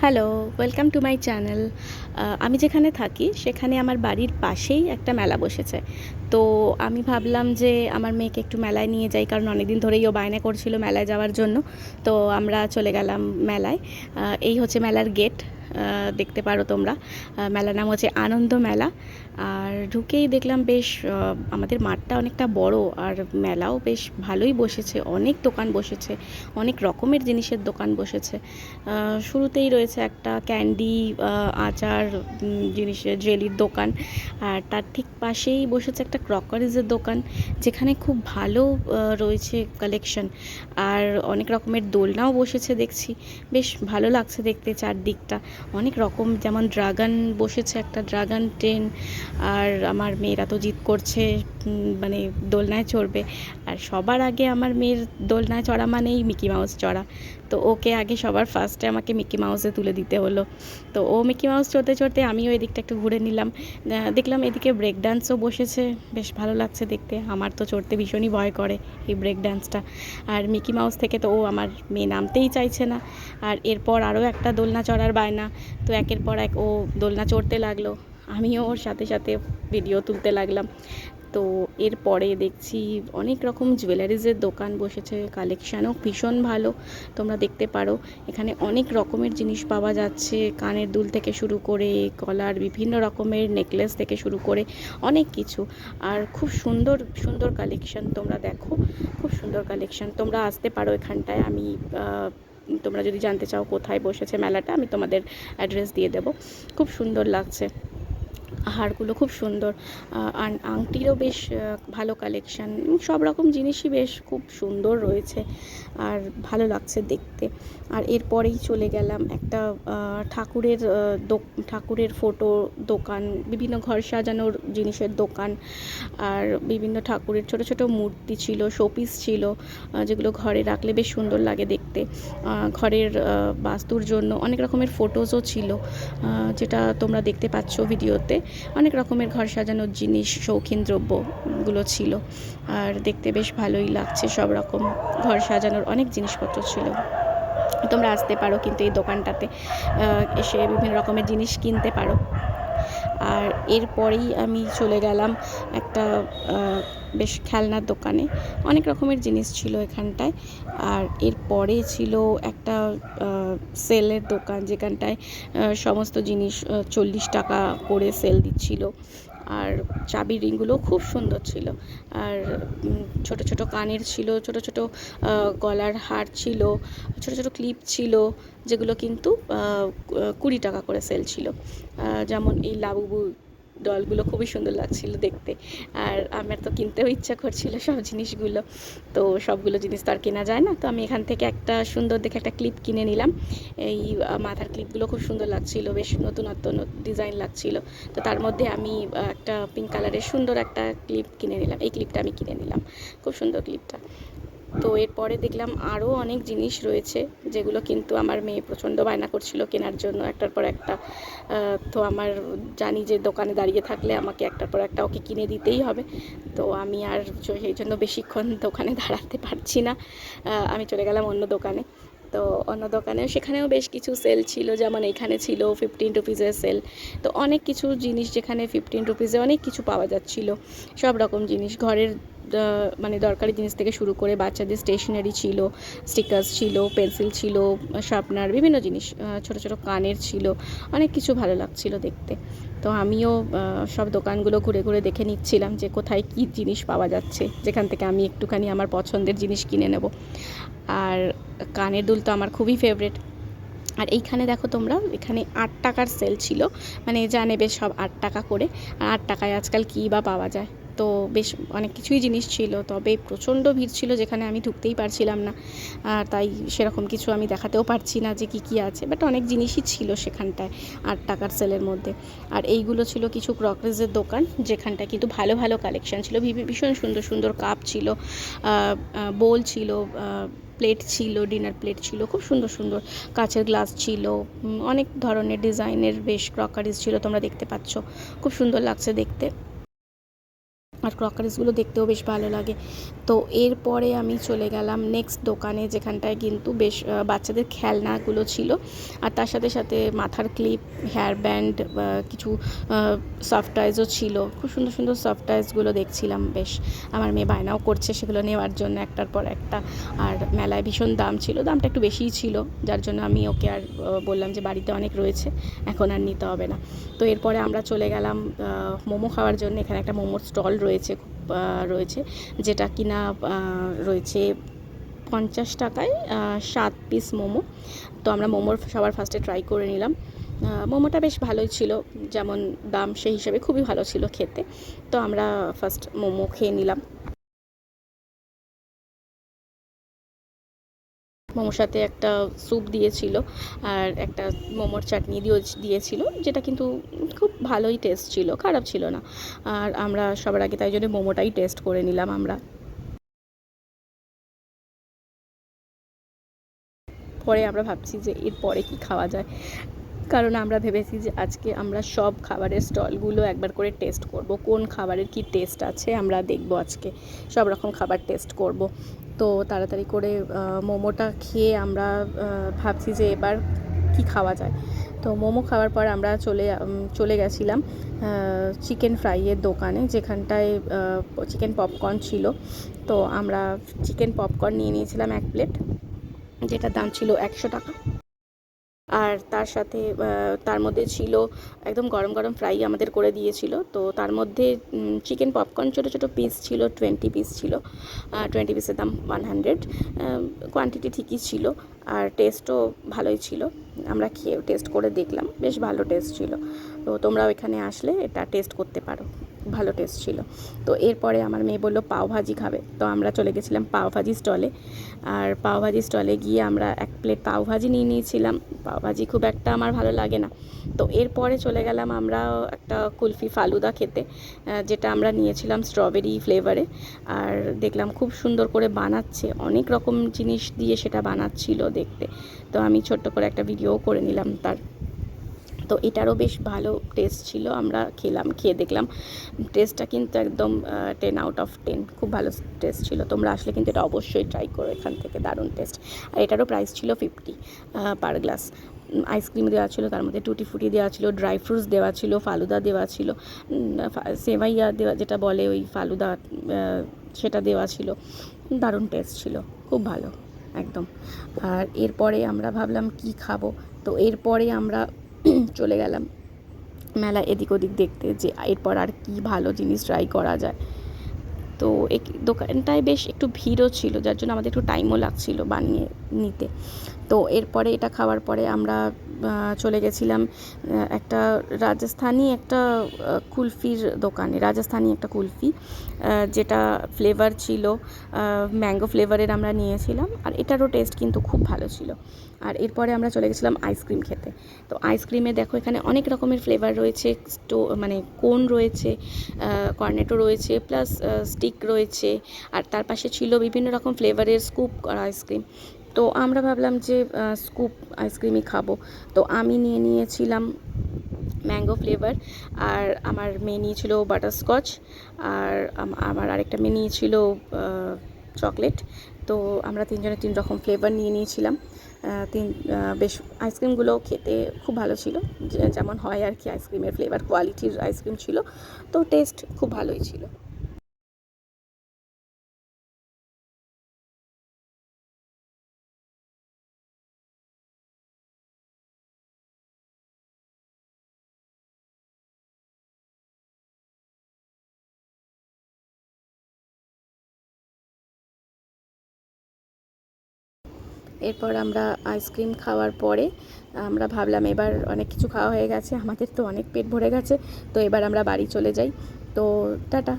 Hello, welcome to my channel. আমি যেখানে থাকি সেখানে আমার বাড়ির পাশেই একটা মেলা বসেছে। তো আমি ভাবলাম যে আমার মেয়েকে একটু মেলায় নিয়ে যাই, কারণ অনেকদিন ধরেই ও বায়না করছিল মেলায় যাওয়ার জন্য। তো আমরা চলে গেলাম মেলায়। এই হচ্ছে মেলার গেট, দেখতে পারো তোমরা। মেলার নাম হচ্ছে আনন্দ মেলা। আর ঢুকেই দেখলাম বেশ আমাদের মাঠটা অনেকটা বড়, আর মেলাও বেশ ভালোই বসেছে, অনেক দোকান বসেছে, অনেক রকমের জিনিসের দোকান বসেছে। শুরুতেই রয়েছে একটা ক্যান্ডি, আচার, জিনিসের জেলির দোকান। আর তার ঠিক পাশেই বসেছে একটা ক্রকারিজের দোকান, যেখানে খুব ভালো রয়েছে কালেকশন। আর অনেক রকমের দোলনাও বসেছে দেখছি, বেশ ভালো লাগছে দেখতে চারদিকটা। অনেক রকম, যেমন ড্রাগন বসেছে, একটা ড্রাগন ট্রেন। আর আমার মেয়েরা তো জিদ করছে মানে দোলনায় চড়বে। আর সবার আগে আমার মেয়ের দোলনায় চড়া মানেই মিকি মাউস চড়া। তো ওকে আগে সবার ফার্স্টে আমাকে মিকি মাউসে তুলে দিতে হলো। তো ও মিকি মাউস চড়তে চড়তে আমিও এদিকটা একটু ঘুরে নিলাম। দেখলাম এদিকে ব্রেক ডান্সও বসেছে, বেশ ভালো লাগছে দেখতে। আমার তো চড়তে ভীষণই ভয় করে এই ব্রেক ডান্সটা। আর মিকি মাউস থেকে তো ও আমার মেয়ে নামতেই চাইছে না। আর এরপর আরও একটা দোলনা চড়ার বায়না। তো একের পর এক ও দোলনা চড়তে লাগলো, আমিও ওর সাথে সাথে ভিডিও তুলতে লাগলাম। তো এরপরে দেখছি অনেক রকম জুয়েলারিজের দোকান বসেছে, কালেকশানও ভীষণ ভালো, তোমরা দেখতে পারো। এখানে অনেক রকমের জিনিস পাওয়া যাচ্ছে, কানের দুল থেকে শুরু করে গলার বিভিন্ন রকমের নেকলেস থেকে শুরু করে অনেক কিছু। আর খুব সুন্দর সুন্দর কালেকশান, তোমরা দেখো, খুব সুন্দর কালেকশান। তোমরা আসতে পারো এখানটায়। তোমরা যদি জানতে চাও কোথায় বসেছে মেলাটা, আমি তোমাদের অ্যাড্রেস দিয়ে দেবো। খুব সুন্দর লাগছে, হারগুলো খুব সুন্দর। আর আংটিরও বেশ ভালো কালেকশান, সব রকম জিনিসই বেশ খুব সুন্দর রয়েছে, আর ভালো লাগছে দেখতে। আর এরপরেই চলে গেলাম একটা ঠাকুরের ফটো দোকান, বিভিন্ন ঘর সাজানোর জিনিসের দোকান। আর বিভিন্ন ঠাকুরের ছোট ছোট মূর্তি ছিল, শোপিস ছিল, যেগুলো ঘরে রাখলে বেশ সুন্দর লাগে দেখতে। ঘরের বাস্তুর জন্য অনেক রকমের ফটোজও ছিল, যেটা তোমরা দেখতে পাচ্ছ ভিডিওতে। অনেক রকমের ঘর সাজানোর জিনিস, শৌখিন দ্রব্যগুলো ছিল। আর দেখতে বেশ ভালোই লাগছে, সব রকম ঘর সাজানোর অনেক জিনিসপত্র ছিল। তোমরা আসতে পারো কিন্তু এই দোকানটাতে, এসে বিভিন্ন রকমের জিনিস কিনতে পারো। আর এরপরেই আমি চলে গেলাম একটা বেশ খেলনার দোকানে, অনেক রকমের জিনিস ছিল এখানটায়। আর এরপরে ছিল একটা সেলের দোকান, যেখানটায় সমস্ত জিনিস 40 টাকা করে সেল দিচ্ছিল। আর চাবির রিংগুলো খুব সুন্দর ছিল। আর ছোট ছোট কানের ছিল, ছোট ছোট গলার হার ছিল, ছোট ছোট ক্লিপ ছিল, যেগুলো কিন্তু 20 টাকা করে সেল ছিল। যেমন এই লাবুবু ডলগুলো খুবই সুন্দর লাগছিল দেখতে। আর আমার তো কিনতেও ইচ্ছা করছিল সব জিনিসগুলো। তো সবগুলো জিনিস তো আর কেনা যায় না, তো আমি এখান থেকে একটা সুন্দর দেখে একটা ক্লিপ কিনে নিলাম। এই মাথার ক্লিপগুলো খুব সুন্দর লাগছিল, বেশ নতুনত্ব ডিজাইন লাগছিল। তো তার মধ্যে আমি একটা পিঙ্ক কালারের সুন্দর একটা ক্লিপ কিনে নিলাম, এই ক্লিপটা আমি কিনে নিলাম, খুব সুন্দর ক্লিপটা। তো এরপরে দেখলাম আরও অনেক জিনিস রয়েছে, যেগুলো কিন্তু আমার মেয়ে প্রচণ্ড বায়না করছিল কেনার জন্য, একটার পর একটা। তো আমার জানি যে দোকানে দাঁড়িয়ে থাকলে আমাকে একটার পর একটা ওকে কিনে দিতেই হবে। তো আমি আর সেই জন্য বেশিক্ষণ দোকানে দাঁড়াতে পারছি না, আমি চলে গেলাম অন্য দোকানে। তো অন্য দোকানেও, সেখানেও বেশ কিছু সেল ছিল, যেমন এখানে ছিল 15 রুপিজের সেল। তো অনেক কিছু জিনিস, যেখানে 15 রুপিজে অনেক কিছু পাওয়া যাচ্ছিল, সব রকম জিনিস, ঘরের মানে দরকারি জিনিস থেকে শুরু করে বাচ্চাদের স্টেশনারি ছিল, স্টিকার্স ছিল, পেন্সিল ছিল, শার্পনার, বিভিন্ন জিনিস, ছোট ছোট কানের ছিল, অনেক কিছু ভালো লাগছিল দেখতে। তো আমিও সব দোকানগুলো ঘুরে ঘুরে দেখে নিচ্ছিলাম যে কোথায় কী জিনিস পাওয়া যাচ্ছে, যেখান থেকে আমি একটুখানি আমার পছন্দের জিনিস কিনে নেব। আর কানের দুল তো আমার খুবই ফেভারিট। আর এইখানে দেখো তোমরা, এখানে 8 টাকার সেল ছিল, মানে যা নেবে সব 8 টাকা করে। আর 8 টাকায় আজকাল কী বা পাওয়া যায়। তো বেশ অনেক কিছুই জিনিস ছিল, তবে প্রচণ্ড ভিড় ছিল, যেখানে আমি ঢুকতেই পারছিলাম না। আর তাই সেরকম কিছু আমি দেখাতেও পারছি না যে কী কী আছে, বাট অনেক জিনিসই ছিল সেখানটায় 8 টাকার সেলের মধ্যে। আর এইগুলো ছিল কিছু ক্রকারিজের দোকান, যেখানটায় কিন্তু ভালো ভালো কালেকশান ছিল, ভীষণ সুন্দর সুন্দর কাপ ছিল, বোল ছিল, প্লেট ছিল, ডিনার প্লেট ছিল, খুব সুন্দর সুন্দর কাচের গ্লাস ছিল, অনেক ধরনের ডিজাইনের বেশ ক্রকারিজ ছিল, তোমরা দেখতে পাচ্ছ, খুব সুন্দর লাগছে দেখতে। আর ক্রকারিসগুলো দেখতেও বেশ ভালো লাগে। তো এরপরে আমি চলে গেলাম নেক্সট দোকানে, যেখানটায় কিন্তু বেশ বাচ্চাদের খেলনাগুলো ছিল, আর তার সাথে সাথে মাথার ক্লিপ, হেয়ার ব্যান্ড, কিছু সফট টয়েসও ছিল। খুব সুন্দর সুন্দর সফট টয়েসগুলো দেখছিলাম, বেশ আমার মেয়ে বায়নাও করছে সেগুলো নেওয়ার জন্য একটার পর একটা। আর মেলায় ভীষণ দাম ছিল, দামটা একটু বেশিই ছিল, যার জন্য আমি ওকে আর বললাম যে বাড়িতে অনেক রয়েছে, এখন আর নিতে হবে না। তো এরপরে আমরা চলে গেলাম মোমো খাওয়ার জন্য। এখানে একটা মোমোর স্টল রয়েছে, রয়েছে যেটা কিনা রয়েছে 50 টাকায় 7 পিস মোমো। তো আমরা মোমোর সবার ফার্স্টে ট্রাই করে নিলাম। মোমোটা বেশ ভালোই ছিল, যেমন দাম সেই হিসেবে খুবই ভালো ছিল খেতে। তো আমরা ফার্স্ট মোমো খেয়ে নিলাম। মোমোর সাথে একটা স্যুপ দিয়েছিল, আর একটা মোমোর চাটনি দিয়েছিল, যেটা কিন্তু খুব ভালোই টেস্ট ছিল, খারাপ ছিল না। আর আমরা সবার আগে তাই জন্য মোমোটাই টেস্ট করে নিলাম আমরা। পরে আমরা ভাবছি যে এরপরে কি খাওয়া যায়, কারণ আমরা ভেবেছি যে আজকে আমরা সব খাবারের স্টলগুলো একবার করে টেস্ট করব, কোন খাবারের কি টেস্ট আছে আমরা দেখব, আজকে সব রকম খাবার টেস্ট করব। তো তাড়াতাড়ি করে মোমোটা খেয়ে আমরা ভাবছি যে এবার কি খাওয়া যায়। তো মোমো খাওয়ার পর আমরা চলে গেছিলাম চিকেন ফ্রাইয়ের দোকানে, যেখানটায় চিকেন পপকর্ন ছিল। তো আমরা চিকেন পপকর্ন নিয়ে নিয়েছিলাম 1 প্লেট, যেটার দাম ছিল 100 টাকা। আর তার সাথে তার মধ্যে ছিল একদম গরম গরম ফ্রাই আমাদের করে দিয়েছিল। তো তার মধ্যে চিকেন পপকর্ন ছোটো ছোটো পিস ছিল, 20 পিস ছিল। 20 পিসের দাম 100। কোয়ান্টিটি ঠিকই ছিল, আর টেস্টও ভালোই ছিল। আমরা খেয়ে টেস্ট করে দেখলাম, বেশ ভালো টেস্ট ছিল। তো তোমরাও এখানে আসলে এটা টেস্ট করতে পারো, ভালো টেস্ট ছিল। তো এরপরে আমার মেয়ে বললো পাওভাজি খাবে, তো আমরা চলে গেছিলাম পাওভাজি স্টলে। আর পাওভাজি স্টলে গিয়ে আমরা 1 প্লেট পাওভাজি নিয়ে নিয়েছিলাম। পাওভাজি খুব একটা আমার ভালো লাগে না। তো এরপরে চলে গেলাম আমরা একটা কুলফি ফালুদা খেতে, যেটা আমরা নিয়েছিলাম স্ট্রবেরি ফ্লেভারে। আর দেখলাম খুব সুন্দর করে বানাচ্ছে, অনেক রকম জিনিস দিয়ে সেটা বানাচ্ছিল দেখতে। তো আমি ছোট্ট করে একটা ভিডিও করে নিলাম তার। তো এটারও বেশ ভালো টেস্ট ছিল, আমরা খেয়ে দেখলাম, টেস্টটা কিন্তু একদম 10 আউট অফ 10, খুব ভালো টেস্ট ছিল। তোমরা আসলে কিন্তু এটা অবশ্যই ট্রাই করো, এখান থেকে দারুণ টেস্ট। আর এটারও প্রাইস ছিল 50 পার গ্লাস। আইসক্রিম দেওয়া ছিল, তার মধ্যে টুটি ফুটি দেওয়া ছিল, ড্রাই ফ্রুটস দেওয়া ছিল, ফালুদা দেওয়া ছিল, সেভাইয়া দেওয়া যেটা বলে ওই ফালুদা, সেটা দেওয়া ছিল। দারুণ টেস্ট ছিল, খুব ভালো একদম। আর এরপরে আমরা ভাবলাম কি খাবো, তো এরপরে আমরা চলে গেলাম মেলা এদিক ওদিক দেখতে, যে এরপর আর কি ভালো জিনিস ট্রাই করা যায়। তো এই দোকানটায় বেশ একটু ভিড়ও ছিল, যার জন্য আমাদের একটু টাইমও লাগছিল বানিয়ে নিতে। তো এরপরে এটা খাওয়ার পরে আমরা চলে গেছিলাম একটা রাজস্থানি একটা কুলফির দোকানে, রাজস্থানি একটা কুলফি, যেটা ফ্লেভার ছিল ম্যাঙ্গো ফ্লেভারের আমরা নিয়েছিলাম, আর এটারও টেস্ট কিন্তু খুব ভালো ছিল। আর এরপরে আমরা চলে গেছিলাম আইসক্রিম খেতে। তো আইসক্রিমে দেখো এখানে অনেক রকমের ফ্লেভার রয়েছে, মানে কোন রয়েছে, কর্নেটো রয়েছে, প্লাস স্টিক রয়েছে, আর তার পাশে ছিল বিভিন্ন রকম ফ্লেভারের স্কুপ করা আইসক্রিম। তো আমরা ভাবলাম যে স্কুপ আইসক্রিমই খাবো। তো আমি নিয়েছিলাম ম্যাঙ্গো ফ্লেভার, আর আমার মেয়ে নিয়েছিল বাটারস্কচ, আর আমার আরেকটা মেয়ে নিয়েছিল চকলেট। তো আমরা তিনজনে 3 রকম ফ্লেভার নিয়েছিলাম। বেশ আইসক্রিমগুলো খেতে খুব ভালো ছিল, যেমন হয় আর কি, আইসক্রিমের ফ্লেভার কোয়ালিটির আইসক্রিম ছিল, তো টেস্ট খুব ভালোই ছিল। এরপর আমরা আইসক্রিম খাওয়ার পরে আমরা ভাবলাম এবার অনেক কিছু খাওয়া হয়ে গেছে, আমাদের তো অনেক পেট ভরে গেছে, তো এবার আমরা বাড়ি চলে যাই। তো টাটা।